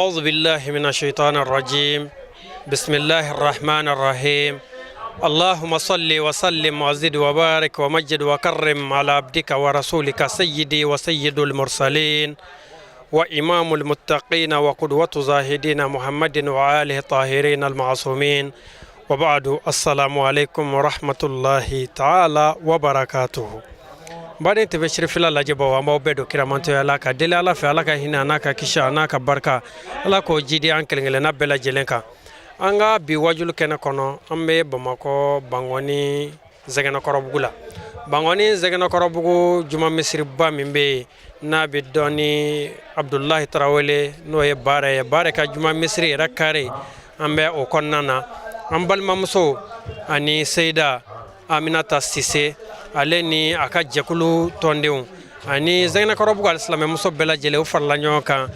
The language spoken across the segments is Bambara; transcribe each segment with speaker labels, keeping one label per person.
Speaker 1: أعوذ بالله من الشيطان الرجيم بسم الله الرحمن الرحيم اللهم صل وسلم وزد وبارك ومجد وكرم على عبدك ورسولك سيدي وسيد المرسلين وإمام المتقين وقدوة زاهدين محمد وآله الطاهرين المعصومين وبعد السلام عليكم ورحمة الله تعالى وبركاته. بعدين تبشر في الله جبوا وما بدو كرامته الله كدل الله في الله كهنا ناك كيشا ناك بركة الله كوجدي أنكل لنا بلا جلنكا أنغا بيواجل كنا كنا أمي بماكو بانغوني زغنا كربوغلا بانغوني زغنا كربوغو جمع مصر با مبي نبي دوني عبد الله تراولي نوي بارة كجمع مصر ركاري أمي أو كنانا أمبال مامسو أني سيدا أمينة سيسي aleni aka jakulu tondew ani zagna korobu al-islam muso bela jele farla nyoka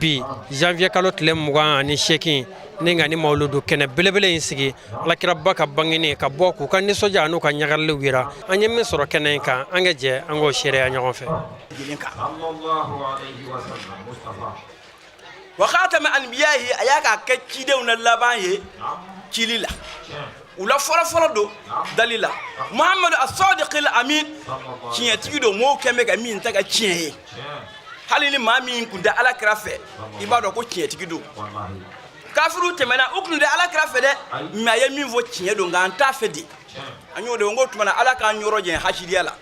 Speaker 1: bi janvier kalo tlem muga ani shekin ninga ni mauludu kene belebele insigi alakira baka bangini ka boku kan ni soja anu kan nyagarle wira anye min soro kenen ka angeje ango shere a nyagon fe
Speaker 2: sallallahu alayhi wa sallam mustafa
Speaker 3: wa khatam anbiyahi ayaka kakkidew na labaye kilila ولا فلا دو دليلا محمد الصادق الامين كي تيدو مو كمك امين تاكا تشي حالي ما مين كنت على كرافه يبادو كو تشي تيدو كافرو تمنا اوكن على كرافه ده ما يمين فو تشي دو غانتا فدي انيو دو ngotuma na ala ka nyoro je hashidi ala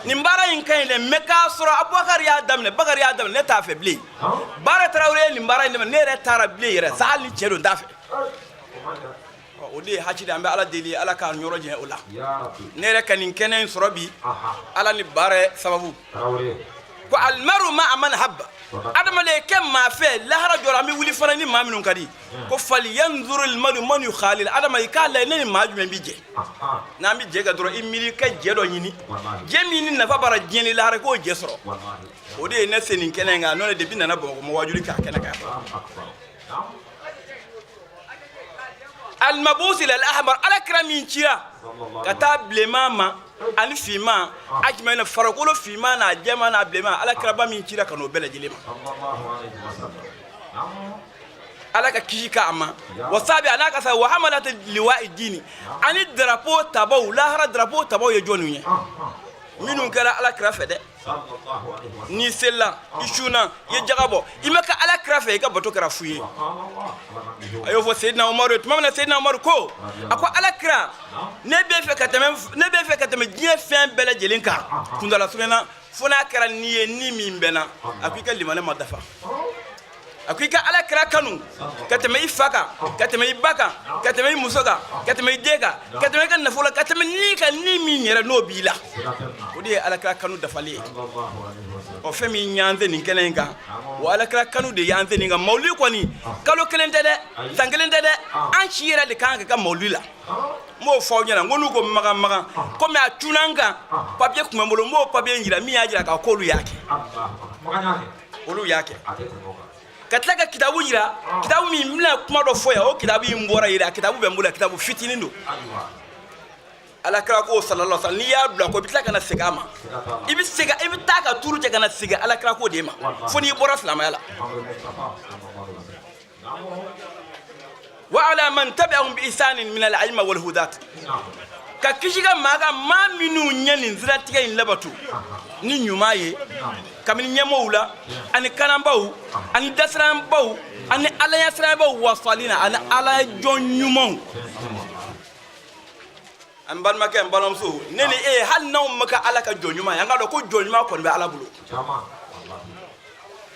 Speaker 3: ni mbara yin kan le meka sura abubakar ya damne bakar ya damne ta febli bara trawre ni mbara ni ne re tarabli yere sali chedo ndafe ودي حاجه امبا على ديلي على كان نيروجي اولا يا ربي نيره كان كنن سربي على نباره سببو كو المرء مع من حب ادم لي كم ما في لا رجل امي ولي فناني ما منون كدي كو فلينظر المرء من يخالل ادم يكال ني ما جمن بيجي نامي جيغا درو اميلي كجيدو ني جيمي ني نفا بار جيني لا ركو جيسرو ودي نسنين كنن نون دي بينا نبو مو واجوري كا كنكا المبوس للأحمر على كرامين شيا كتاب لماما أنا فيما أجمعنا فرقولو فيما نجمعنا بلما على كرامين شيا كانوا بلا جلما على كيشيكا أما وصابي أنا كسا وحملت اللواء الديني أنا درابو تباو لا هرا درابو تباو يجوني minun kala ala krafe de ni sella ishuna ye jagabo imaka ala krafe ka bato kra fuye ayo fo sayyidina umar to mamna sayyidina umar ko akwa ala kra ne be fe katame je fen bela jelinka kundala sunena fona kra niye ni mimbena akwika limane madafa akwika ala kra kanu katame ifaka katame ibaka katame musoga katame dega katame kan nafola katame ni kan ni minyera no bila odi ala kra kanu dafali o femi nyanze ni kelenga wala kra kanu de yanze ni ga mawli ko ni kalo kelente de sangelente de an chira de kanga ka mawli la mo fo nyana ngonu ko maga ko me atunanga papier kuma mbolo mo papier ngira mi ajira ka ko lu yake olu yake katlaga kitabu yira kitabu mi mla kuma do foya o kitabu yimbora yira kitabu bembula kitabu fitinindo ala kra ko sallallahu alaihi wasallam ya bla ko bitlaka na sigama ibi siga ibi taka turu te kana siga ala kra ko dema foni bora salama yala wa ala man tabi'ahum bi ihsan min al-ilm wal hudat ka kishiga maga ma minu nyani ziratiga in labatu ni nyumaye kamin nyamowula ani kanambaw ani dasrambaw ani alayasrambaw wasalina ani ala jonyumon an balma ke balom so neni hal naw maka ala ka jonyuma yanga do ko jonyuma ko be ala bulu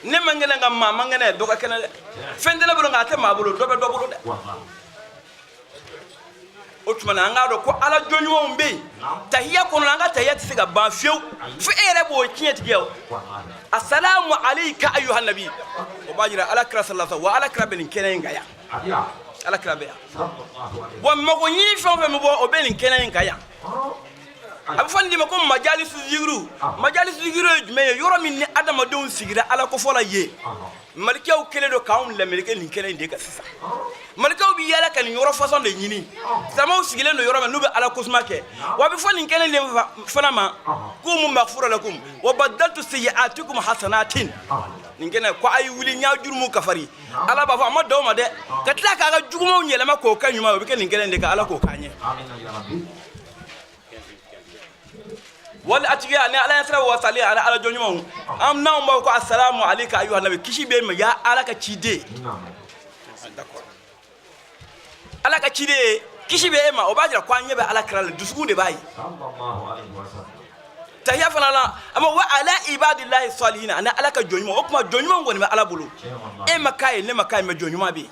Speaker 3: ne mangena ngam ma mangena do ka kenale fendela bulu ngata ma bulu do be do bulu de otumana anga do ko ala jonyuma mbe tahiya ko nanga tahiya tiga ban few fi ere bo kinyet gew assalamu alayka ayuha nabi o bajira ala kra sallallahu wa ala kra ben kenenga ya ala kra be wa mago nyi fe mo bo o ben kenenga ya abfandi ma ko majalisu zigru me yoro min ni adama don sigira ala ko fola ye malikaw kele do kaum la melike ni kele de ka sisa malikaw bi yala kan yoro façon de nyini sama sigile no yoro ma nube ala kusma ke wa bi fani kele le fanama kum maghfura lakum wa badaltu sayiatikum hasanatin ningena ko ay wuli nya jurmu kafari ala ba fa ma do ma de ka tla ka ga jugumo nyelema ko ka nyuma be ke ningena de ka ala ko kanye wala atiga ne ala yasra wa salli ala jonyuma am na mo ko assalamu alayka ayyuha nabi kishi be ma ya ala ka cide d'accord ala ka cide kishi be ma o ba jira kwa nyebe ala kral dusugu de bayi
Speaker 2: sallallahu alaihi wasallam
Speaker 3: tahiya fana la ama wa ala ibadillahi salihin ana ala ka jonyuma o kuma jonyuma ngoni ma ala bulu e makai ne makai ma jonyuma bi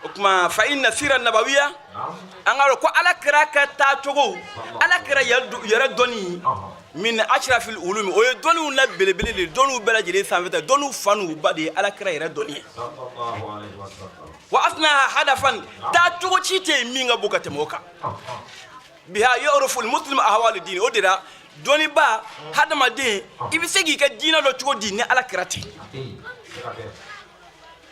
Speaker 3: o kuma fa inna sira nabawiyya angaro ko ala kira ka ta togo ala kira yara doni min ashrafil ulum o donu na belebele de donu bela jere sanfeta donu fanu bade ala kira yara doni
Speaker 2: sallallahu alaihi wasallam
Speaker 3: wa asna hadafan ta togo cite minga bukate moka biha yurful muslim ahwal din odira doni ba hadama de ibisegi ka dina do togo din ala kira te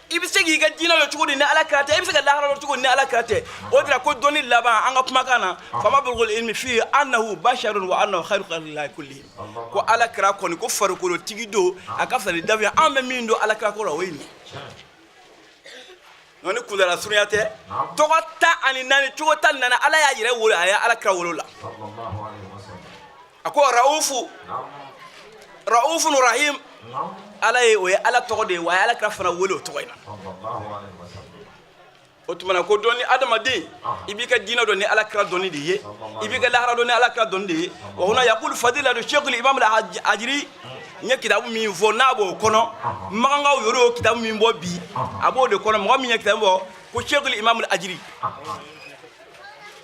Speaker 3: ibisegi ga dina lo tugudi ne ala karate ibisega lahara lo tugudi ne ala karate odira ko doni laba anga kuma kana fama bulgul ilmi fi annahu basharun wa annahu khairu khalqillahi kulli ko ala kara ko ni ko faru ko tigido aka fali davia ambe mindo ala kara ko wayni noni kudara sunyate to ta ani nani to ta nana ala ya yire wolo aya ala kara wolo la
Speaker 2: sallallahu alaihi wasallam
Speaker 3: ako raufun rahim ala ye o ye ala tɔgɔ de ye wa ala kira fana wele o tɔgɔ in na o tuma na ko dɔnni adamaden i b'i ka diinɛ dɔn ni ala kira dɔnni de ye i b'i ka lahara dɔn ni ala kira dɔnni de ye wa huna yaqulu fadila do sheikhul imam al-ajri n ye kitabu min fɔ n'a b'o kɔnɔ magankaw yɛrɛ y'o kitabu min bɔ bi a b'o de kɔnɔ mɔgɔ min ye kitabu bɔ ko sheikhul imam al-ajri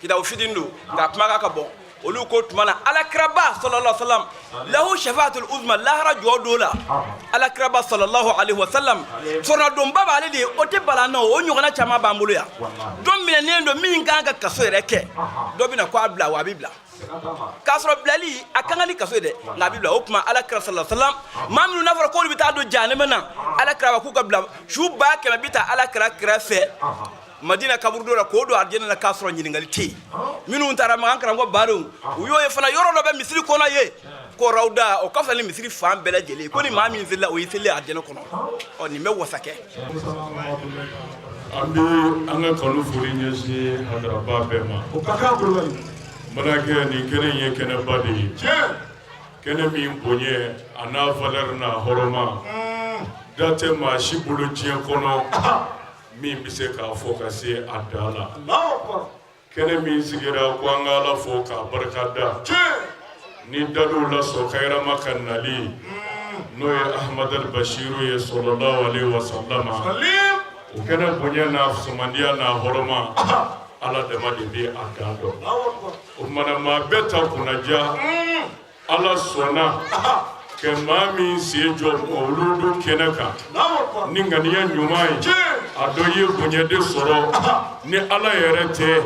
Speaker 3: kitabu fitinin don nka kumakan ka bɔ olu ko tumana ala kiraba sallallahu alaihi wasallam lahu shafaatul uzma lahara jodola ala kiraba sallallahu alaihi wasallam sona don baba ale de o te balana o nyogana chama bambulo ya don mine ne do min kan ka kaso yɛrɛ kɛ do bina ko abla wa bibla kasro blali akangani kaso de na bibla o kuma ala kiraba sallallahu alaihi wasallam mamnu nafar ko bi ta do janema na ala kiraba ku ka bla shuba kema bita ala kiraba fe madina kaburdo ra ko do arjena na kasro nyiningali te minu tara ma ankara ngo baro uyo ye fana yoro do be misiri kono ye ko rawda o kafa ni misiri fam bela jele ko ni ma min zilla o yitele arjena kono o ni me wasake
Speaker 4: ambi anga kanu furi nyesi hadra babe ma
Speaker 5: o kaka ko
Speaker 4: manake ni kene ye kene badi kene mi bonye ana valer na horoma date ma shibulu tie kono min bi se ka fo ka se adala kene min sigira ko angala fo ka barkada ni dalu la so khaira makanali no ya ahmad al bashir ya sallallahu alaihi wasallam o kene bonya na sumandia na horoma ala de ma de bi adado o mana ma beta kunaja ala sona ke mami sejo oludu kenaka ninganiya nyumai adoye bunye de soro ni ala yerete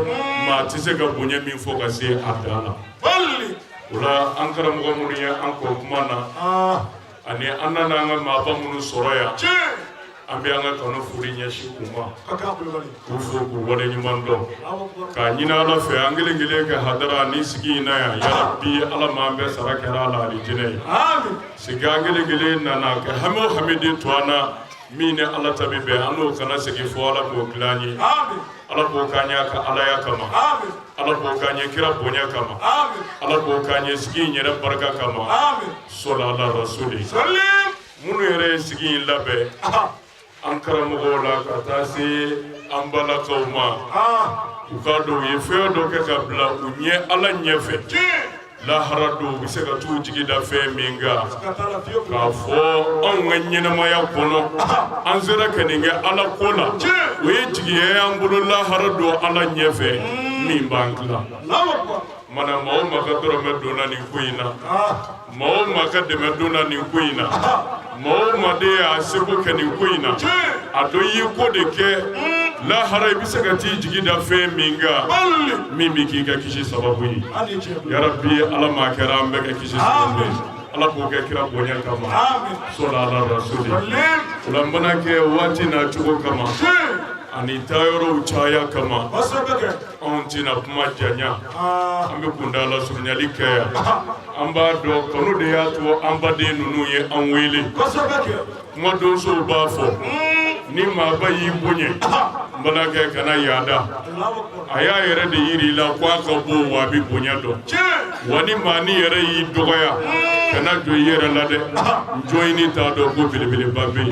Speaker 4: ma tise ga bunye min fo ga se adala balli ula ankara mo muriya anko kumana ani anana nga ma ba munu soro ya ambe anga kono furi nya shikuma kufo ku wale nyumando ka nyina ala fe angele ngele ga hadara ni sigi na ya rabbi ala ma be saraka ala ali jinai amin siga ngele ngele nana ka hamo hamidi tuana mine ala tabibe anu kana sigi fo ala ko klani amin ala ko kanya ka ala ya kama amin ala ko kanya kira bonya kama amin ala ko kanya sigi nyere baraka kama amin sallallahu rasuli sallim munu yere sigi labe ankara mogo la kata se ambala kauma ukado ye fe do ke kabla unye ala nyefe la harado bisega tu jigida fe minga ka fo on nganyina maya kono anzera keninga ala kola we jigiye ambulo la harado ala nyefe min bankla mana mawo makadoro medona ni kuina mawo makademe dona ni kuina mawo made a seko kani kuina adoyi ko de ke la haray bisaka ti jigida fe minga mimi ki ga kishi sababu yi ya rabbi ala ma kara ambe ga kishi sababu ala ko ga kira bonya kama amin sallallahu alaihi wasallam ulambana ke wati na chugo kama ani tayoro caya kama on tina kuma janya ambe kundala sunyali kaya amba do kono de ya to amba de nunu ye an wele kuma do so ba fo ni ma ba yi bonye mbana ke kana yada aya yere de yiri la kwa ka bo wa bi bonya do wani mani yere yi dogoya kana do yere la de joini ta do ko bilibili babbe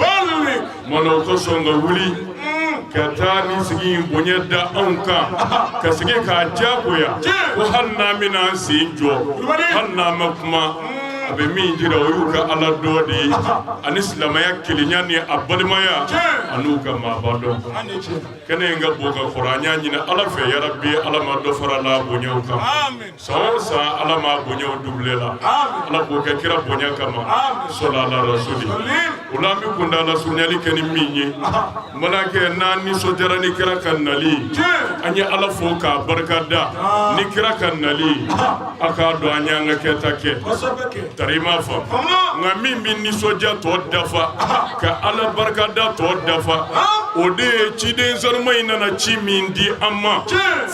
Speaker 4: mono ko songa wuli ka taa ni sigi bonya da anka ka sigi ka jagoya ko hanna mina si jo hanna makuma abe min jira o ka ala dodi an islamaya kilinyani abalmaya anuka ma bado kene nga boga qur'anya nyina ala fe ya rabbi ala ma do fara la bonya ka amin sa ala ma bonya dublela ala boga kira bonya kama sallallahu rasuli ulami kunda la sunyali keni minye malake nani so jarani kira kanali anya ala fo ka barkada ni kira kanali aka do anya nga ketake tarima fa nga mimi ni soja to dafa ka ala barkada to dafa ode chide zarmai na chi mindi amma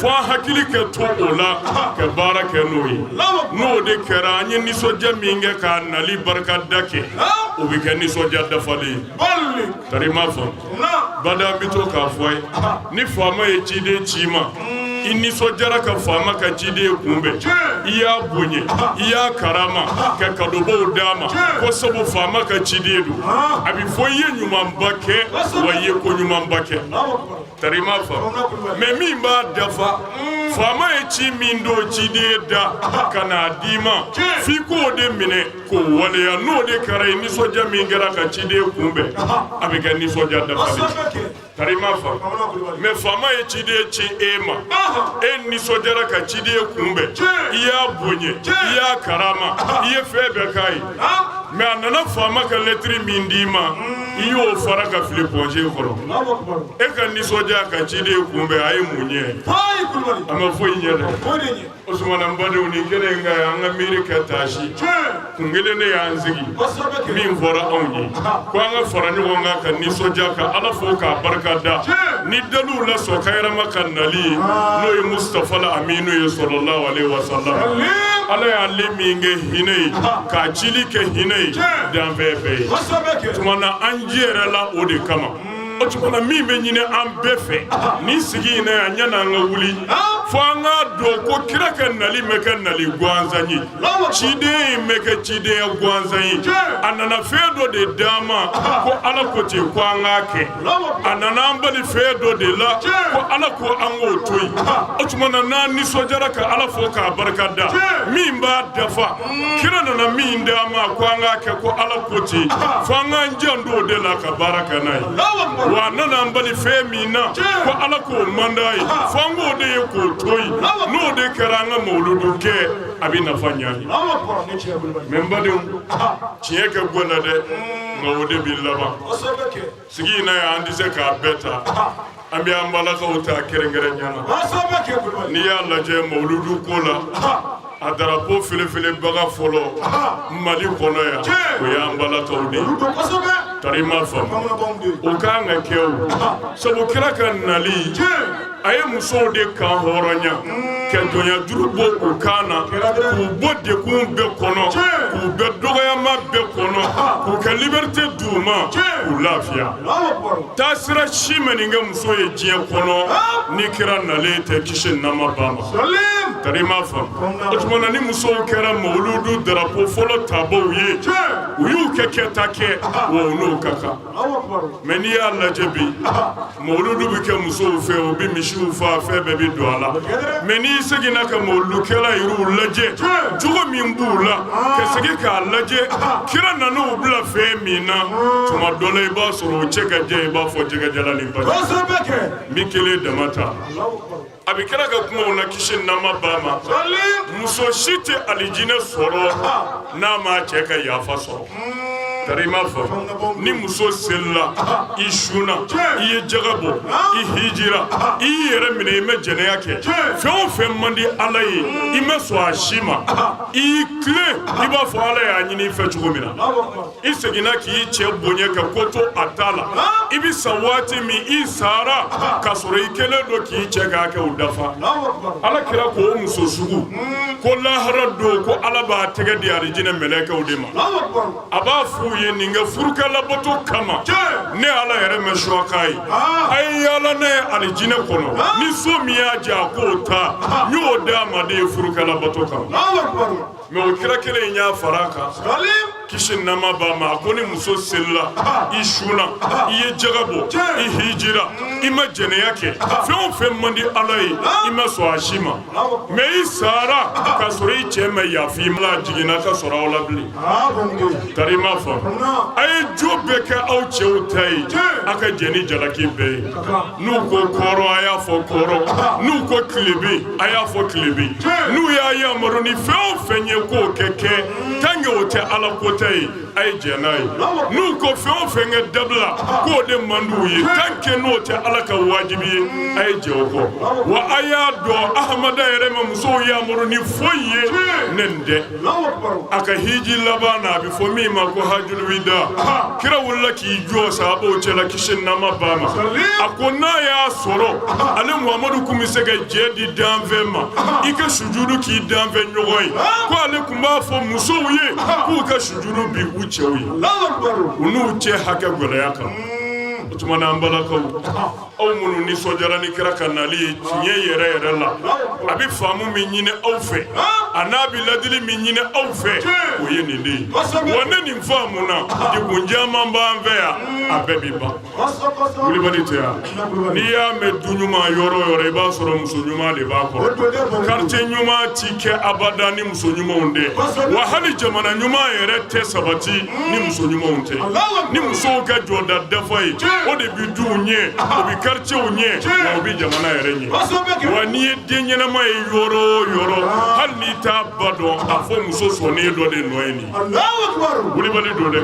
Speaker 4: fa hakili ke to ola ka baraka noyi no de karanye ni soja minge ka nali barkada ke o bi ke ni soja dafa le tarima fa bada bito ka foi ni fama e chide chima inni sojara ka fama ka jide kumbe iya bunye iya karama ka kadobo dama ko sabu fama ka jide du abi foye nyuma mbake waye ko nyuma mbake tarima fa me mi ba dafa fama e chi mindo jide da kana dima fi ko de mine ko wale ya no de kare ni soja mingera ka jide kumbe abi ka ni soja dafa tarima fa me fama e jide chi ema en ni sojara ka chide kumbe iya bonye iya karama iya febe kai me anana fama ka letri mindima iyo fara ka fili ponje koro e ka ni soja ka chide kumbe ay munye ama fo nyere Osman ambado ni kene nga anga miri ka tashi kungele ne yanzigi min fora onyi ko anga fora ni wonga ka ni soja ka ala fo ka barkada ni dalu la so kayra makanali no Mustafa al-Aminu sallallahu alaihi wasallam ala ya leminge hinei ka chili ke hinei dan bebe tumana anjere la ode kama otumana mi menyine ambefe ni sigi na anyana nga wuli fanga do ko kiraka nali meka nali gwanzanyi chide meka chide gwanzanyi anana fedo de dama ko ala ko te kwanga ke anana ambali fedo de la ko ala ko ango toyi otumana na ni sojara ka ala fo ka barkada mi mba dafa kirana na mi ndama kwanga ke ko ala ko te fanga njando de la ka baraka nai wa nana mbali femina ko ala ko mandai fango de ko toyi no de karanga mawludu ke abina fanyali membade tiye ka gona de ngawde billaba sigi na ya andi se ka beta ambi ambala ka uta kerengere nyana ni ya laje mawludu kola adarapo fele baga folo mali kono ya ko ya ambala ka udi tarima fam o kanga kew sabu kiraka nali aye muso de kan horonya ke donya durubo o kana ku bodde ku be kono ku be dogoya ma be kono ku ka liberté duma ku lafia tasira shimeni nga muso ye je kono ni kira nale te kishin nama bama tarima fam otmana ni muso kera mawludu drapo folo tabo ye uyu keke wo no kaka meni alla jebi mawludu bi ke muso fe o bi mishu fa fe be bi do ala meni segina ka mawludu kela iru laje jugo mimbula ke segi ka laje kira nanu bla fe mina tuma dole ba soro cheka je ba fo cheka jalali ba mikele damata abi kira ka kuma na kishin nama bama muso shite alijine soro na ma cheka yafa soro karima fa ni muso selila I shuna I ye jagabo I hijira I yɛrɛ minɛ I ma jɛnɛya kɛ fɛn o fɛn man di Ala ye I ma sɔn a si ma I tile I b'a fɔ Ala y'a ɲini I fɛ cogo min na I seginna k'i cɛ bonya ka ko to a ta la I bi sa waati min I sara ka sɔrɔ I kelen do k'i cɛ k'a kɛ o dafa Ala kira ko muso sugu ko lahara do ko Ala b'a tɛgɛ di arijinɛ mɛlɛkɛw de ma a b'a f'u ye nin kɛ furukɛlabato kama ne Ala yɛrɛ mɛ suwa k'a ye a ye yaala n'a ye arijinɛ kɔnɔ ni so min y'a jɛ a k'o ta n y'o d'a ma de ye furukɛlabato kama mɛ o kira kelen in y'a fara a kan kisi nama b'a ma a ko ni muso selila I shuna I ye jaga bɔ I hijira I ma jɛnɛya kɛ fɛn o fɛn man di Ala ye I ma sɔn a si ma mɛ I sara ka sɔrɔ I cɛ ma yafi I ma jiginna ka sɔrɔ aw la bilen karima fa a ye jo bɛɛ kɛ aw cɛw ta ye a ka jɛ ni jalaki bɛɛ ye n'u ko kɔrɔ a y'a fɔ kɔrɔ n'u ko tilebe a y'a fɔ tilebe n'u y'a yamaru ni fɛn o fɛn ye k'o kɛ tant que o tɛ Ala ko ta ye a ye jɛ n'a ye n'u ko fɛn o fɛn kɛ dabila k'o de man d'u ye tant que n'o tɛ Ala ka wajibi ye a ye jɛ o kɔ wa a y'a dɔn Ahamada yɛrɛ ma musow yamaru ni foyi ye ne nin tɛ a ka hiji laban na a bɛ fɔ min ma ko hajjul wida kira wulila k'i jɔ sahabaw cɛla kisi nama b'a ma a ko n'a y'a sɔrɔ ale Muhamadu kun bɛ se ka jɛ di danfɛn ma I ka sujudu k'i danfɛn ɲɔgɔn ye ko ale kun b'a fɔ musow ye k'u ka sujudu bi u cɛw ye u n'u cɛ hakɛ gɛlɛya kan o tuma na an balakaw aw minnu nisɔndiyara ni kira ka nali ye tiɲɛ yɛrɛ yɛrɛ la a bɛ faamu min ɲini aw fɛ a n'a bɛ ladili min ɲini aw fɛ o ye nin de ye wa ne nin faamuna degun caman b'an fɛ yan a bɛɛ bɛ ban Kulibali tɛ yan n'i y'a mɛn du ɲuman yɔrɔ o yɔrɔ I b'a sɔrɔ muso ɲuman de b'a kɔrɔ quartier ɲuman ti kɛ abada ni muso ɲumanw tɛ wa hali jamana ɲuman yɛrɛ tɛ sabati ni muso ɲumanw tɛ ni musow ka jɔda dafa ye o de bɛ duw ɲɛ o bɛ quartier ɲɛ wa o bɛ jamana yɛrɛ ɲɛ wa n'i ye den ɲɛnama ye yɔrɔ o yɔrɔ hali n'i t'a ba dɔn a fɔ muso sɔnnen dɔ de nɔ ye nin Kulibali don dɛ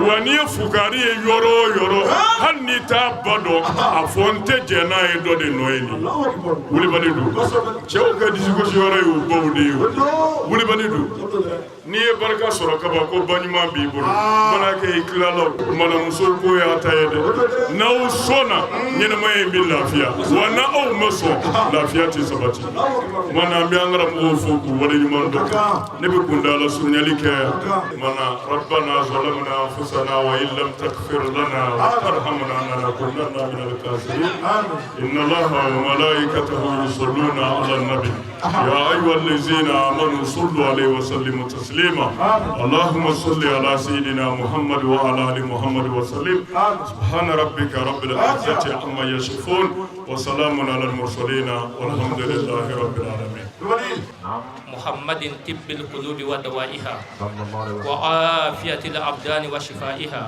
Speaker 4: wa n'i ye fukari ye yɔrɔ o yɔrɔ hali n'i t'a ba dɔn a fɔ n tɛ jɛ n'a ye dɔ de nɔ ye nin Kulibali don cɛw ka disigosi yɔrɔ ye o baw de ye o Kulibali don n'i ye barika sɔrɔ kaban ko baɲuman b'i bolo mana kɛ I tilala manamuso ko y'a ta ye dɛ n'aw sɔnna ɲɛnamaya in bɛ lafiya wa n'aw ma sɔn lafiya tɛ sabati mana an bɛ an karamɔgɔw fo k'u waleɲuman dɔn ne bɛ kuntala surunyali kɛ mana rabbana zalamna anfusana wa in lam taghfir lana wa tarhamna lanakunanna minal khasirin inna allaha wa malaikatahu yusalluna ala nabi ya ayyuhallazina amanu sallu alayhi wa sallimu taslima اللهم صل على سيدنا محمد وعلى ال محمد وسلم سبحان ربك رب العزة عما يصفون وسلام على المرسلين والحمد لله رب العالمين
Speaker 5: محمد طب القلوب ودوائها وعافية الأبدان وشفائها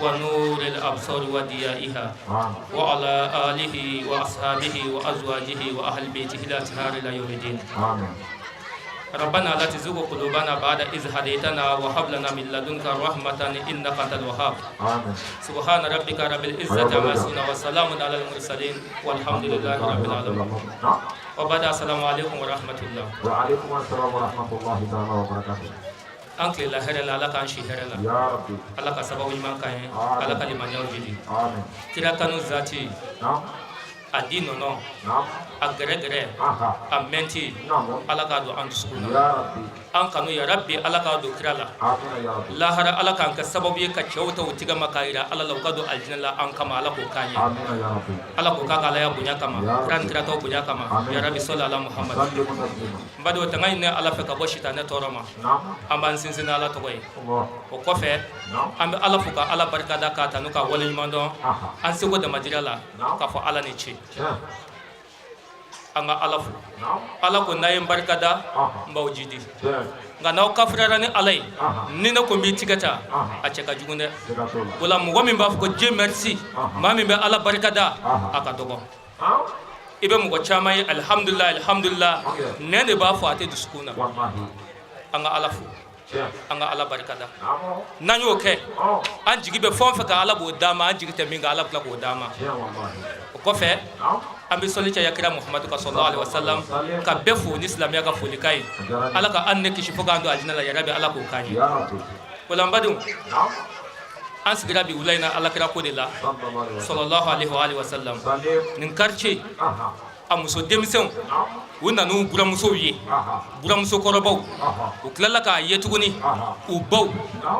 Speaker 5: ونور الأبصار وديائها وعلى آله وأصحابه وأزواجه وأهل بيته لا تهار إلى يوم الدين ربنا لا تزغ قلوبنا بعد إذ هديتنا وهب لنا من لدنك رحمة إنك أنت الوهاب سبحان ربك رب العزة عما يصفون وسلام على المرسلين والحمد لله رب العالمين وبعد السلام عليكم ورحمة الله
Speaker 2: وعليكم السلام ورحمة الله تعالى وبركاته
Speaker 5: أنك لا هر لا لا كان شيء هر لا
Speaker 2: يا ربي
Speaker 5: الله كسبب إيمان كاين الله كلمة يوجدي
Speaker 2: آمين
Speaker 5: كلا كانوا ذاتي
Speaker 2: نعم
Speaker 5: الدين نو
Speaker 2: نعم
Speaker 5: أجرجره أمنتي الله كادو أنتسكونا
Speaker 2: يا ربي
Speaker 5: an kanu ya rabbi ala ka do kirala lahara ala kan ka sababu ka kyauta wutiga makaira ala la gado aljanna la an kama ala ko kanye ala ko ka ala ya bunya kama ran kira to bunya kama ya rabbi sallallahu muhammad mbado tangay ne ala fe ka boshita ne toroma amban sinsina ala to koy o ko fe am ala fuka ala barka da ka tanu ka wali mando an se ko da majirala ka fo ala ne ce anga alafu ala ko nayin barkada mbawjidi nga naw kafrara ni alay ni na ko mi tigata a ceka jugunde wala mo min ba ko je merci mami be ala barkada aka dogo ibe mo ko chamay alhamdulillah alhamdulillah nene ba fo ate duskuna anga alafu an ka ala barikada n'an y'o kɛ an jigi bɛ fɛn o fɛn ka ala b'o d'a ma an jigi tɛ min kan ala bɛ tila k'o d'a ma o kɔfɛ an bɛ sɔli caya kira muhamadu ka sallallahu alaihi wasallam ka bɛɛ fo ni silamɛya ka folikan ye ala ka an ne kisi fo k'an don alijinɛ la yarabi ala k'o k'an ye o la n badenw an sigira bi wula in na alakira ko de la sallallahu alaihi wasallam nin quartier a muso denmisɛnw u nanu buramusow ye buramuso kɔrɔbaw u tilala k'a ye tuguni u baw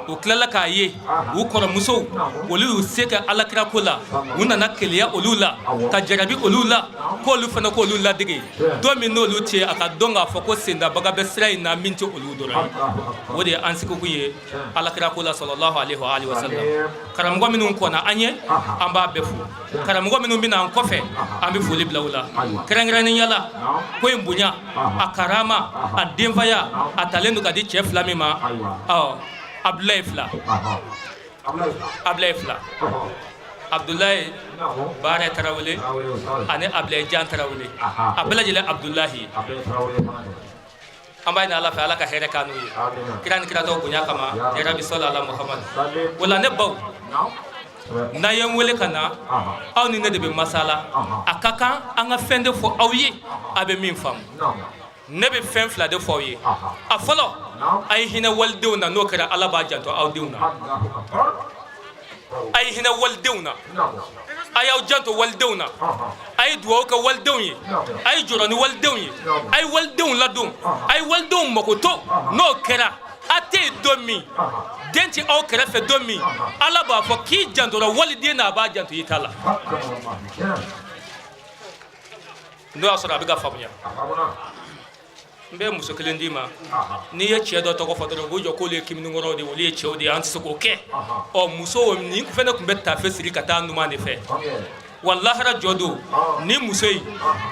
Speaker 5: u tilala k'a ye u kɔrɔmusow olu y'u se kɛ alakira ko la u nana keleya olu la ka jarabi olu la k'olu fana k'olu ladege don min n'olu tɛ a ka dɔn k'a fɔ ko sendabaga bɛ sira in na min tɛ olu dɔrɔn ye o de ye an sigikun ye alakira ko la sallallahu alaihi wasallam karamɔgɔ minnu kɔnna an ye an b'a bɛɛ fo karamɔgɔ minnu bɛ na an kɔfɛ an bɛ foli bila u la kɛrɛnkɛrɛnnenya la ko in bonya a karama a denfaya a talen don ka di cɛ fila min ma Abdulaye fila Abdulaye Baare Tarawele ani Abdulaye Jan Tarawele a bɛɛ lajɛlen Abdulahi an b'a ɲini ala fɛ ala ka hɛrɛ k'an n'u ye kira ni kira tɔw bonya kama yarabi sɔli ala Muhammad o la ne baw n'a ye n wele ka na aw ni ne de bɛ masala a ka kan an ka fɛn de fɔ aw ye a bɛ min faamu ne bɛ fɛn fila de fɔ aw ye a fɔlɔ a ye hinɛ walidenw na n'o kɛra ala b'a janto aw denw na a ye hinɛ walidenw na a y'aw janto walidenw na a ye dugawu kɛ walidenw ye a ye jɔrɔ ni walidenw ye a ye walidenw ladon a ye walidenw mago to n'o kɛra a tɛ yen don min den tɛ aw kɛrɛfɛ don min ala b'a fɔ k'i jantora waliden na a b'a janto i ta la n'o y'a sɔrɔ a bɛ ka faamuya n bɛ muso kelen d'i ma n'i ye cɛ dɔ tɔgɔ fɔ dɔrɔn k'o jɔ k'olu ye kiminikɔrɔw de olu ye cɛw de ye an tɛ se k'o kɛ muso nin fɛnɛ tun bɛ taafe siri ka taa numan de fɛ wa lahara jɔ don ni muso in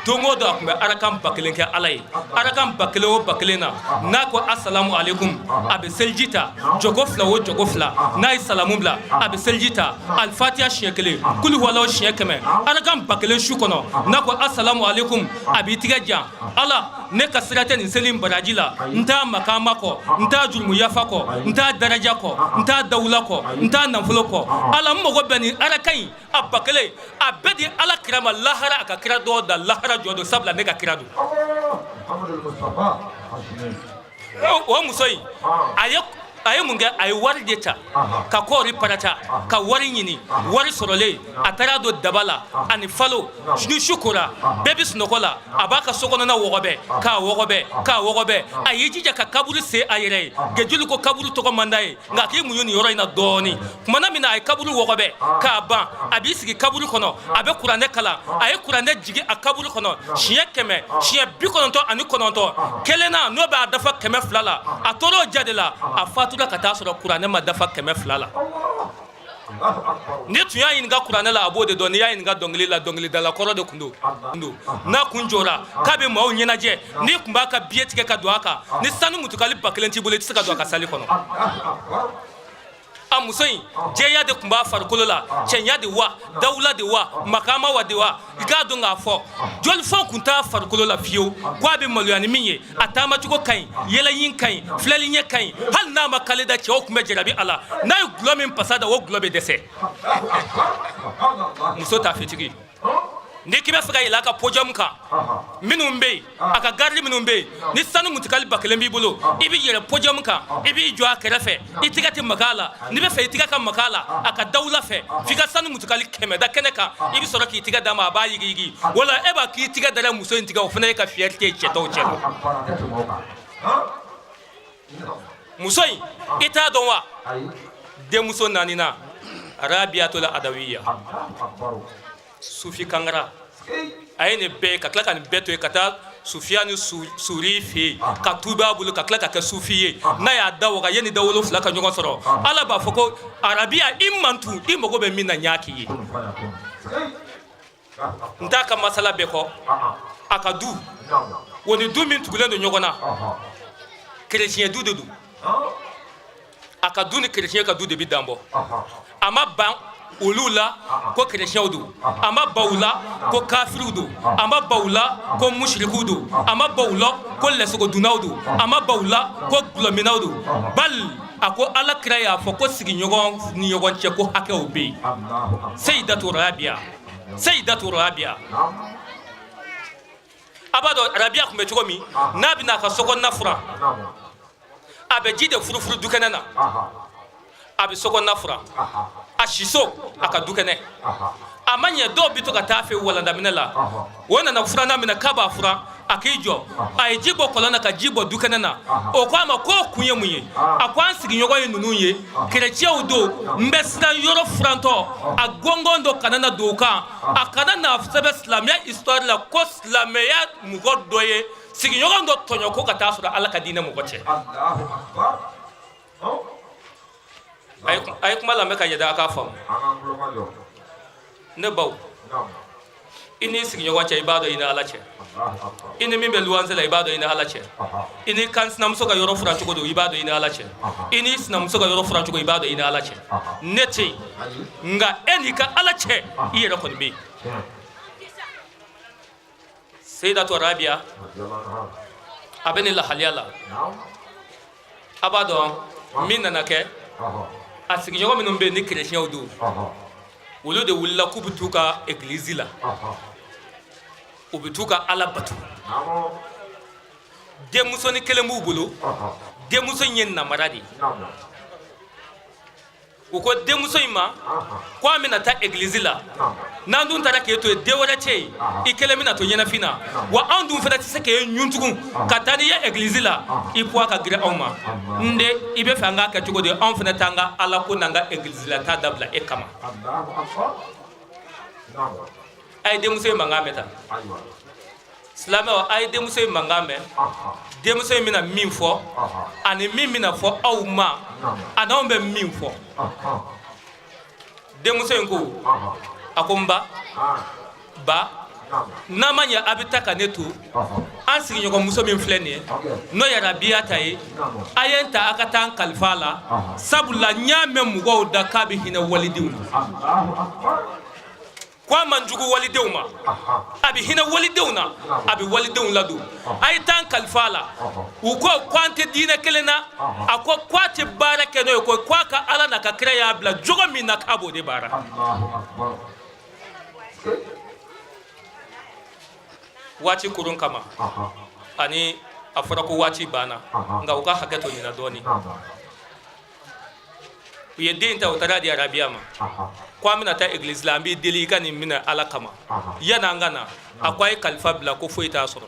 Speaker 5: don o don a tun bɛ arakan ba kelen kɛ ala ye arakan ba kelen o ba kelen na n'a ko asalamu alaikum a bɛ seliji ta jɔko fila o jɔko fila n'a ye salamu bila a bɛ seliji ta alifatiya siɲɛ kelen kuli walaw siɲɛ 100 arakan ba kelen su kɔnɔ n'a ko asalamu alaikum a b'i tigɛ jan ala ne ka sira tɛ nin seli in baraji la n t'a makama kɔ n t'a jurumu yafa kɔ n t'a daraja kɔ n t'a dawula kɔ n t'a nafolo kɔ ala n mago bɛ nin arakan in a ba kelen a bɛɛ di ala kira ma lahara a ka kira dɔw da lahara jɔ don sabula ne ka kira don o muso in a ye mun kɛ a ye wari de ta ka kɔɔri parata ka wari ɲini wari sɔrɔlen a taara don daba la ani falo ni su kora bɛɛ bɛ sunɔgɔ la a b'a ka sokɔnɔna wɔgɔbɛ k'a wɔgɔbɛ a y'i jija ka kaburu se a yɛrɛ ye gɛjuli ko kaburu tɔgɔ man d'a ye nka k'i mun ye nin yɔrɔ in na dɔɔni tumana min na a ye kaburu wɔgɔbɛ k'a ban a b'i sigi kaburu kɔnɔ a bɛ kuranɛ kalan a ye kuranɛ jigi a kaburu kɔnɔ siɲɛ 100 siɲɛ 99 kelenna n'o b'a dafa 200 la a tor'o ja de la a fatura ka taa sɔrɔ kuranɛ ma dafa 200 la ni tun y'a ɲininka kuranɛ la a b'o de dɔn n'i y'a ɲininka dɔnkili la dɔnkilidala kɔrɔ de tun don n'a kun jɔra k'a bɛ maaw ɲɛnajɛ n'i kun b'a ka biye tigɛ ka don a kan ni sanu mutukali 1000 t'i bolo i tɛ se ka don a ka sali kɔnɔ a muso in jɛya de tun b'a farikolo la cɛnya de wa dawula de wa makama wa de wa i k'a dɔn k'a fɔ jolifɛn kun t'a farikolo la fiyewu ko a bɛ maloya ni min ye a taamacogo ka ɲi yɛlɛyin ka ɲi filɛli ɲɛ ka ɲi hali n'a ma kale da cɛw tun bɛ jarabi a la n'a ye gulɔ min pasa da o gulɔ bɛ dɛsɛ muso t'a fitigi n'i k'i bɛ fɛ ka yɛlɛ a ka podium kan minnu bɛ yen a ka garidi minnu bɛ yen ni sanu mutukali 1000 b'i bolo i bɛ yɛlɛ podium kan i b'i jɔ a kɛrɛfɛ i tɛgɛ tɛ maga a la n'i bɛ fɛ i tɛgɛ ka maga a la a ka dawula fɛ f'i ka sanu mutukali 100 da kɛnɛ kan i bɛ sɔrɔ k'i tɛgɛ d'a ma a b'a yigiyigi wala e b'a k'i tɛgɛ dara muso in tigɛ o fana ye ka fierté ye cɛ tɔw cɛ muso in i t'a dɔn wa denmuso naaninan Rabiatul Adawiya Sufi Kangara a ye nin bɛɛ ka tila ka nin bɛɛ to yen ka taa Sufiya ni Suri fɛ yen ka tuba bolo ka tila ka kɛ Sufi ye n'a y'a da waga yanni da 7 ka ɲɔgɔn sɔrɔ ala b'a fɔ ko Arabiya i mantu i mago bɛ min na n y'a k'i ye n t'a ka masala bɛɛ kɔ a ka du o ni du min tugulen don ɲɔgɔn na chrétien du de don a ka du ni chrétien ka du de bi dan bɔ ama ban olu la ko chrétien do ama bawla ko kafiru do ama bawla ko mushriku do ama bawla ko lesogo dunaw do ama bawla ko glominaw do bal ako ala kira y'a fɔ ko sigi ɲɔgɔn ni ɲɔgɔn cɛ ko hakɛw bɛ yen Sayyidatu Rabia a b'a dɔn Rabia tun bɛ cogo min n'a bɛ n'a ka sokɔnɔna furan a bɛ ji de furufuru dukɛnɛ na a bɛ sokɔnɔna furan a siso a ka dukɛnɛ a ma ɲɛ dɔw bɛ to ka taa fɛ walandaminɛ la o nana furanna minɛ k'a b'a furan a k'i jɔ a ye ji bɔ kɔlɔn na ka ji bɔ dukɛnɛ na o ko a ma k'o kun ye mun ye a ko an sigiɲɔgɔn ye ninnu ye kerecɛnw don n bɛ siran yɔrɔ furantɔ a gɔngɔn dɔ kana na don o kan a kana na sɛbɛn silamɛya histoire la ko silamɛya mɔgɔ dɔ ye sigiɲɔgɔn dɔ tɔɲɔ ko ka taa sɔrɔ ala ka diinɛ mɔgɔ cɛ a ye kuma lamɛn ka yɛlɛ a k'a faamu ne baw i n'i sigiɲɔgɔn cɛ i b'a dɔn i ni ala cɛ i ni min bɛ luwanse la i b'a dɔn i ni ala cɛ i ni kan sinamuso ka yɔrɔ furan cogo don i b'a dɔn i ni ala cɛ i ni sinamuso ka yɔrɔ furan cogo i b'a dɔn i ni ala cɛ ne tɛ yen nka e n'i ka ala cɛ i yɛrɛ kɔni bɛ yen Sayyidatu Rabia a bɛ ne lahaliya la a b'a dɔn min nana kɛ a sigiɲɔgɔn minnu bɛ yen ni kerecɛnw don olu de wulila k'u bɛ t'u ka egilizi la u bɛ t'u ka ala bato denmusonin kelen b'u bolo denmuso in ye namara de ye u ko denmuso in ma ko an bɛna taa egilizi la n'an dun taara k'e to yen den wɛrɛ tɛ yen i kelen bɛna to ɲɛnafin na wa anw dun fana tɛ se k'e ɲun tugun ka taa n'i ye egilizi la i poids ka girin anw ma n den i bɛ fɛ an k'a kɛ cogo di anw fana t'an ka ala ko n'an ka egilizi la taa dabila e kama a ye denmuso in mankan mɛn tan silamɛw a ye denmuso in mankan mɛn denmuso in bɛna min fɔ ani min bɛna fɔ aw ma a n'anw bɛ min fɔ denmuso in ko a ko n ba n'a ma ɲɛ a bɛ taa ka ne to an sigiɲɔgɔnmuso min filɛ nin ye n'o ye Rabia ta ye a ye n ta a ka taa n kalifa a la sabula n y'a mɛn mɔgɔw da k'a bɛ hinɛ walidenw na ko a man jugu walidenw ma a bɛ hinɛ walidenw na a bɛ walidenw ladon a ye taa n kalifa a la u ko an tɛ diinɛ kelen na a ko a tɛ baara kɛ n'o ye ko a ka ala n'a ka kira y'a bila jogo min na k'a b'o de baara waati kurun kama ani a fɔra ko waati banna nka u ka hakɛ to nin na dɔɔni u ye den ta u taara di Rabia ma ko an bɛna taa egilizi la an b'i deli i ka nin minɛ ala kama yanni an ka na a ko a ye kalifa bila ko foyi t'a sɔrɔ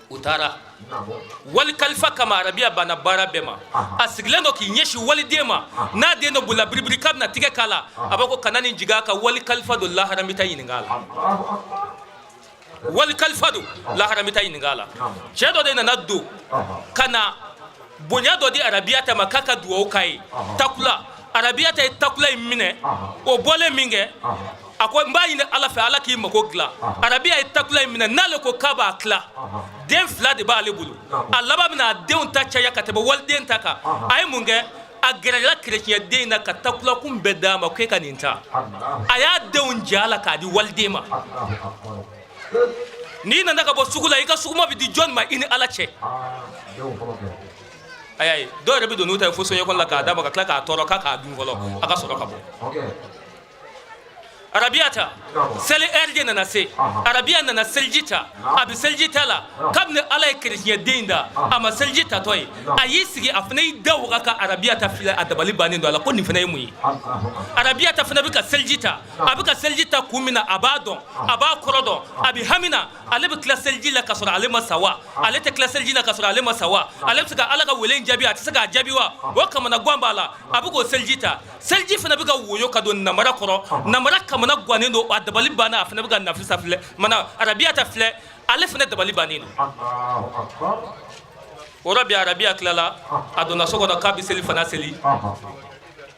Speaker 5: u taara wali kalifa kama Rabia banna baara bɛɛ ma a sigilen don k'i ɲɛsin waliden ma n'a den dɔ bolila biribiri k'a bɛna tigɛ k'a la a b'a ko kana nin jigin a kan wali kalifa don lahara n bɛ taa ɲininka a la wali kalifa don lahara n bɛ taa ɲininka a la cɛ dɔ de nana don ka na bonya dɔ di Rabia ta ma k'a ka dugawu k'a ye takula Rabia ta ye takula in minɛ o bɔlen min kɛ a ko n b'a ɲini ala fɛ ala k'i mako dilan Rabia ye takula in minɛ n'ale ko k'a b'a tila den fila de b'ale bolo a laban bɛna a denw ta caya ka tɛmɛ waliden ta kan a ye mun kɛ a gɛrɛla kerecɛnden na ka takula kun bɛɛ d'a ma k'e ka nin ta a y'a denw ja la k'a di waliden ma n'i nana ka bɔ sugu la i ka suguma bɛ di jɔn ma i ni ala cɛ ayi dɔw yɛrɛ bɛ don n'u ta ye fo soɲɛkɔnɔ la k'a d'a ma ka tila k'a tɔɔrɔ k'a dun fɔlɔ a ka sɔrɔ ka bɔ Rabia ta seli heure de nana se Rabia nana seliji ta a bɛ seliji ta la kabini ala ye kerecɛnden da a ma seliji tatɔ ye a y'i sigi a fana y'i da waga ka Rabia ta filɛ a dabali bannen don a la ko nin fana ye mun ye Rabia ta fana bɛ ka seliji ta a bɛ ka seliji ta kun min na a b'a dɔn a b'a kɔrɔ dɔn a bɛ hami na ale bɛ tila seliji la ka sɔrɔ ale ma sa wa ale tɛ tila seliji la ka sɔrɔ ale ma sa wa ale bɛ se ka ala ka wele in jaabi a tɛ se k'a jaabi wa o kamana gan b'a la a bɛ k'o seliji ta seliji fana bɛ ka woyo ka don namara kɔrɔ namara kamana gannen don a dabali banna a fana bɛ ka nafisa filɛ mana Rabia ta filɛ ale fana dabali bannen don o yɔrɔ bɛɛ Rabia tilala a donna so kɔnɔ k'a bɛ seli fana seli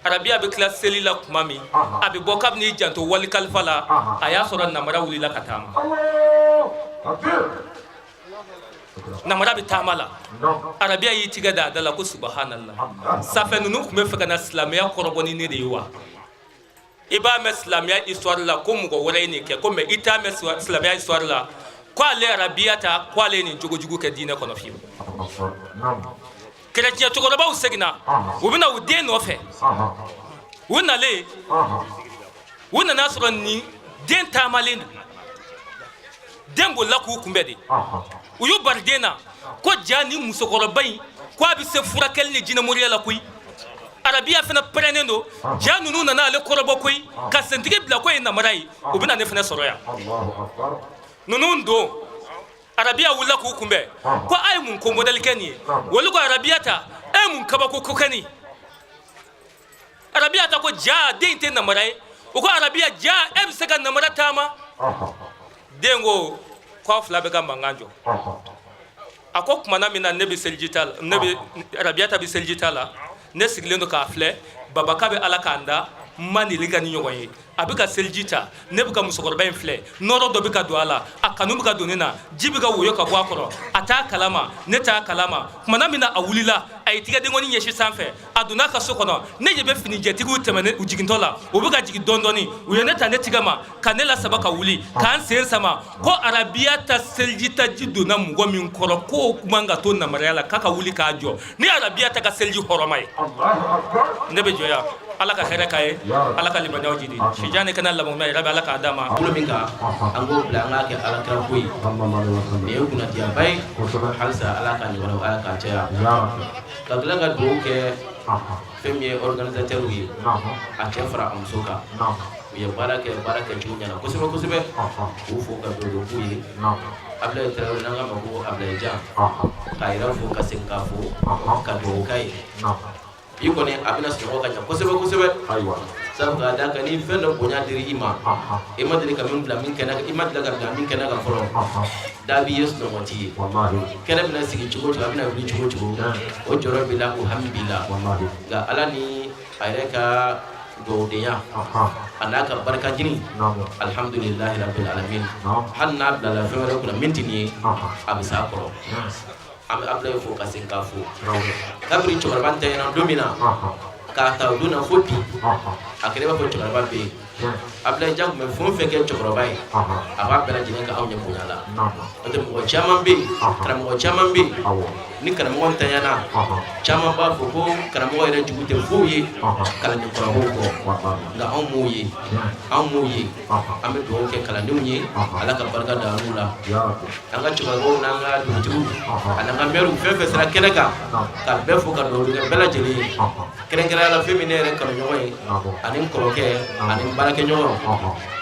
Speaker 5: Rabia bɛ tila seli la tuma min a bɛ bɔ kabini i janto wali kalifa la a y'a sɔrɔ namara wulila ka taama namara bɛ taama la Rabia y'i tigɛ da a da la ko subhanallah safɛ ninnu tun bɛ fɛ ka na silamɛya kɔrɔbɔ ni ne de ye wa iba me islamia histoire la ko mo ko wala ni ke ko me ita me islamia histoire la ko ale arabiyata ko ale ni jogojugu ke dina kono fi chrétien to ko ba usegina ubina ude no fe wona le wona nasro ni den tamalin den bolla ku kumbede uyu bardena ko jani musokorobai ko abi se furakel ni jina moriya la kuy arabia fena prenendo janu nuna na le korobo kuy ka sentige bla ko ina marai ubina ne fena soroya nunundo arabia wula ku kumbe ko ay mun ko model keni wolu ko arabia ta ay mun kaba ko kokani arabia ta ko ja de inte na marai ko arabia ja em seka na marata ma dengo ko fla be gamba nganjo akok mana mina nebi seljital nebi arabiata bi seljitala ne siglendo ka fle babaka be alakanda mani ligani nyogoye abika seljita nebuka musokorba infle noro do bika duala akanu bika donena jibiga woyo ka gwakoro ata kalama neta kalama mana mina awulila ay tiga de ngoni nyeshi sanfe aduna ka sokono ne yebe fini jetigu temene ujigintola obuga jigi dondoni uyoneta netigama kanela sabaka wuli kan sen sama ko arabiata seljita jiduna mugo min koro ko kumanga to na mariala kaka wuli ka jo ni arabiata ka selji horomai Allahu akbar nebe joya alaka khere kae alaka libanyaw jidi shijane kana la mumay rabi alaka adama
Speaker 6: bulo minka ango blanga ke alaka koy ne kuna dia bay halsa alaka ni wala alaka tia ka blanga do ke premier organisateur wi a chefra amsoka ya baraka chunya na kusema kusebe ufo ka do kuyi abla tara nanga mabo abla ja kaira fu ka sinkafu ka do kai iko ne abina simo kanya kusebe aywa sabu ka da kani fendo bonya diri ima diri kamin bla min kana ima daga bla min kana ga foro da bi yes no moti wallahi kana bina sigi chugo abina bi chugo o joro bila uhamdila wallahi ga alani ayreka do deya anaka barka jini alhamdulillah rabbil alamin hanna bla la fero kuna mintini abisa koro abla fo ka sinkafu kabri chorabante na domina ka ta duna foti akere ba foti ba be abla jang me fon feke chokrobai aba bela jine ka awnya bunyala ote mo chaman be kram mo chaman be ni kram mo tanyana chaman ba fo ko kram mo ere jubute fuyi kala ni ko ko ga amuyi ame do ke kala ni ala ka barka da rula anga chokro na nga dutu ananga meru fefe sira keneka ka be fo ka do bela jeli kere la feminine kan nyoy anin koroke anin barake nyoy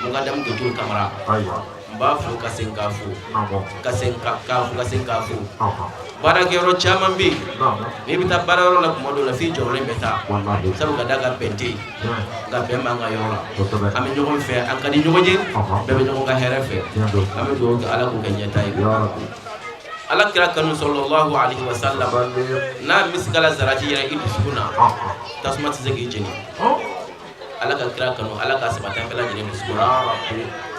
Speaker 6: muga dam ko jul kamera ba fu ka senkafu barake ro chaman bi ni bita bararo la modo la fi jorle beta sabu ka daga penti ga be manga yola ami nyogo fe an kadi nyogo je be be nyogo ka herefe ami do ala ko kenya tay ala kira kanu sallallahu alaihi wasallam na miskala zarati ya idi suna tasmat zagi jini ala ka kira kanu ala ka sabata kala jini muskura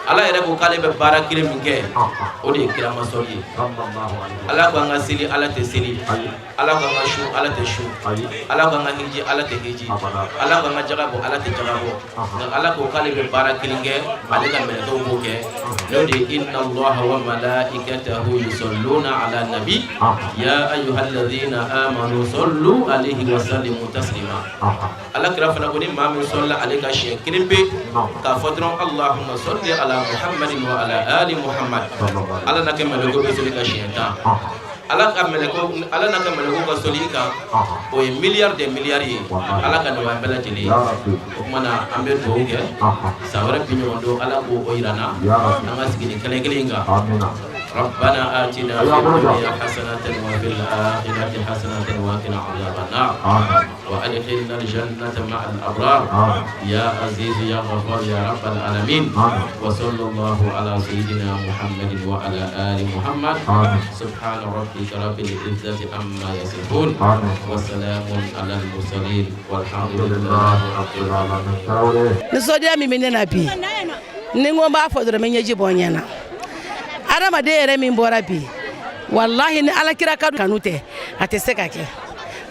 Speaker 6: ala yɛrɛ ko k'ale bɛ baara kelen min kɛ o de ye kirama sɔli ye ala ko an ka seli ala tɛ seli ala ko an ka su ala tɛ su ala ko an ka hiji ala tɛ hiji ala ko an ka jaga bɔ ala tɛ jaga bɔ nka ala ko k'ale bɛ baara kelen kɛ ale ka mɛlɛkɛw b'o kɛ n'o de ye inna allaha wa malaikatahu yusalluna ala nabi ya ayyuhalladhina amanu sallu alayhi wa sallimu taslima ala kira fana ko ni maa min sɔlila ale ka siɲɛ kelen pe k'a fɔ dɔrɔn allahumma salli ala Muhammadin wa ala ali Muhammad ala na ke meleko be soli ka shienta ala na ke meleko ka soli ka o ye milliard de milliards ye ala ka no bela jeli o mana ambe do ke sawara binyo do ala ko o irana anga sigini kale kale nga ربنا آتنا في الدنيا حسنة وفي الآخرة حسنة وقنا عذاب النار وأدخلنا الجنة مع الأبرار يا عزيز يا غفار يا رب العالمين وصلى الله على سيدنا محمد وعلى آل محمد سبحان ربك رب العزة عما يصفون وسلام على المرسلين والحمد لله رب العالمين
Speaker 7: نسوديا ميمينا بي نيغو ما فودر مني جيبونينا adama de yɛrɛ min bɔra bi wallahi ni alakira ka kanu tɛ a tɛ se ka kɛ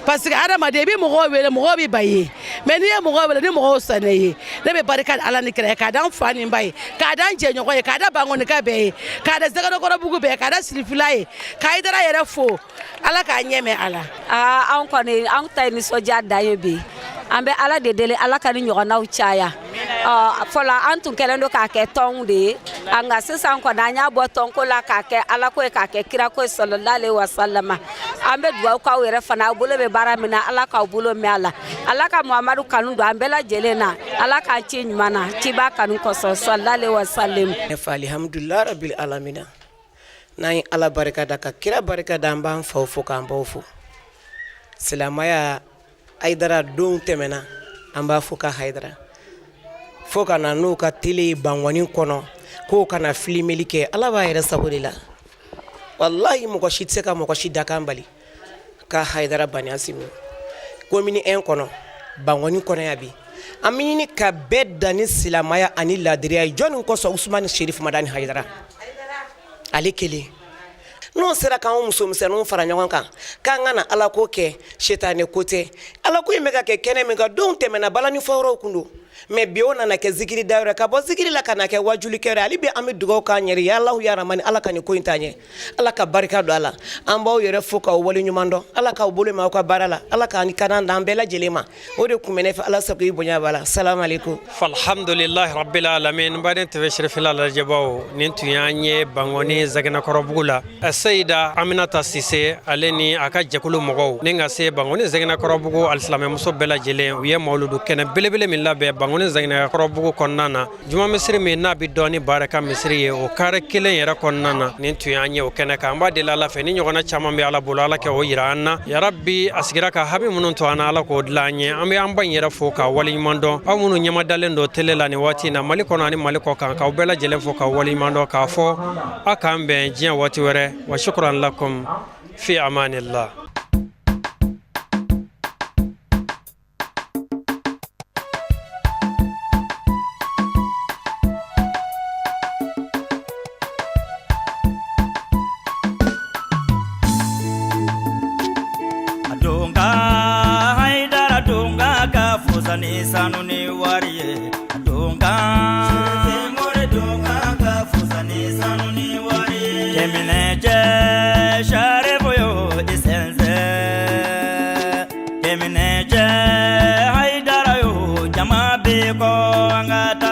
Speaker 7: parce que adamaden bi mɔgɔw wele mɔgɔw bi ba ye mais n'i ye mɔgɔw wele ni mɔgɔw sɔnna ye ne bɛ barika da Ala ni kira ye k'a da n fa ni n ba ye k'a da n jɛɲɔgɔn ye k'a da Bankonika bɛɛ ye k'a da Zɛgɛnɛkɔrɔbugu bɛɛ ye k'a da Sirifila ye ka Hayidara yɛrɛ fo Ala k'a ɲɛ mɛn a la.
Speaker 8: Anw kɔni anw ta ye nisɔndiya dan ye bi an bɛ Ala de deli Ala ka ni ɲɔgɔnnaw caya fɔlɔ an tun kɛlen don k'a kɛ tɔnw de ye nka sisan kɔni an y'a bɔ tɔnko la k'a kɛ Ala ko ye k'a kɛ kira ko ye sallallahu alaihi wasallam an bɛ dugawu k'aw yɛrɛ fana aw bolo bɛ baara min na Ala k'aw bolo mɛn a la Ala ka Muhamadu kanu don an bɛɛ lajɛlen na Ala k'an ci ɲuman na ciba kanu kosɔn sallallahu alaihi wasallam.
Speaker 9: Alhamdulillah rabbil alamina n'an ye Ala barika da ka kira barika da an b'an faw fo k'an baw fo silamaya Hayidara don tɛmɛna an b'a fo ka Hayidara fo ka na n'u ka télé Bangoni kɔnɔ k'o kana filimeli kɛ Ala b'a yɛrɛ sago de la wallahi mɔgɔ si tɛ se ka mɔgɔ si dakan bali ka Hayidara Baniasimu commune 1 kɔnɔ Bangoni kɔnɔ ya bi an bɛ ɲini ka bɛɛ dan ni silamaya ani ladiriya ye jɔnni kɔsɔn Usmani Sherif Madani Hayidara ale kelen n'o sera k'anw musomisɛnninw fara ɲɔgɔn kan k'an ka na Ala ko kɛ shetane ko tɛ Ala ko in bɛ ka kɛ kɛnɛ min kan don tɛmɛna balani fɔyɔrɔw kun don mais bi o nana kɛ zikiri dayɔrɔ ka bɔ zikiri la ka na kɛ wajulikɛ hali bi an bɛ dugawu k'an yɛrɛ ye Alahu ya Rahmani Ala ka nin ko in ta ɲɛ Ala ka barika don a la an b'aw yɛrɛ fo k'aw wale ɲuman dɔn Ala k'aw bolo mɛn aw ka baara la Ala k'an kanan d'an bɛɛ lajɛlen ma o de kun bɛ ne fɛ Ala sago i bonya b'a la salamu alaikum.
Speaker 1: Alhamdulillahi rabbil alamin n baden tv Sirifila lajɛbaw nin tun y'an ye Bangoni Zɛgɛnɛkɔrɔbugu la Seyida Aminata Sise ale ni a ka jɛkulu mɔgɔw ni ka se Bangoni Zɛgɛnɛkɔrɔbugu alisilamɛmuso bɛɛ lajɛlen u ye mawludu kɛnɛ belebele min labɛn Bangoni Zɛgɛnɛkɔrɔbugu kɔnɔna na juma misiri min n'a bɛ dɔn ni barika misiri ye o kare kelen yɛrɛ kɔnɔna na nin tun y'an ye o kɛnɛ kan an b'a deli Ala fɛ ni ɲɔgɔnna caman bɛ Ala bolo Ala kɛ o yira an na yarabi a sigira ka habi minnu to an na Ala k'o dilan an ye an bɛ an ba in yɛrɛ fo ka waleɲuman dɔn aw minnu ɲɛmadalen don télé la nin waati in na Mali kɔnɔ ani Mali kɔ kan k'aw bɛɛ lajɛlen fo ka waleɲuman dɔn k'a fɔ a k'an bɛn diɲɛ waati wɛrɛ wa shukran lakum fi amanillah.
Speaker 10: Ni sanu ni wariye donga more donga ka fusani sanu ni wariye kemine je share boyo isenze kemine je Hayidara yo jama be ko ngata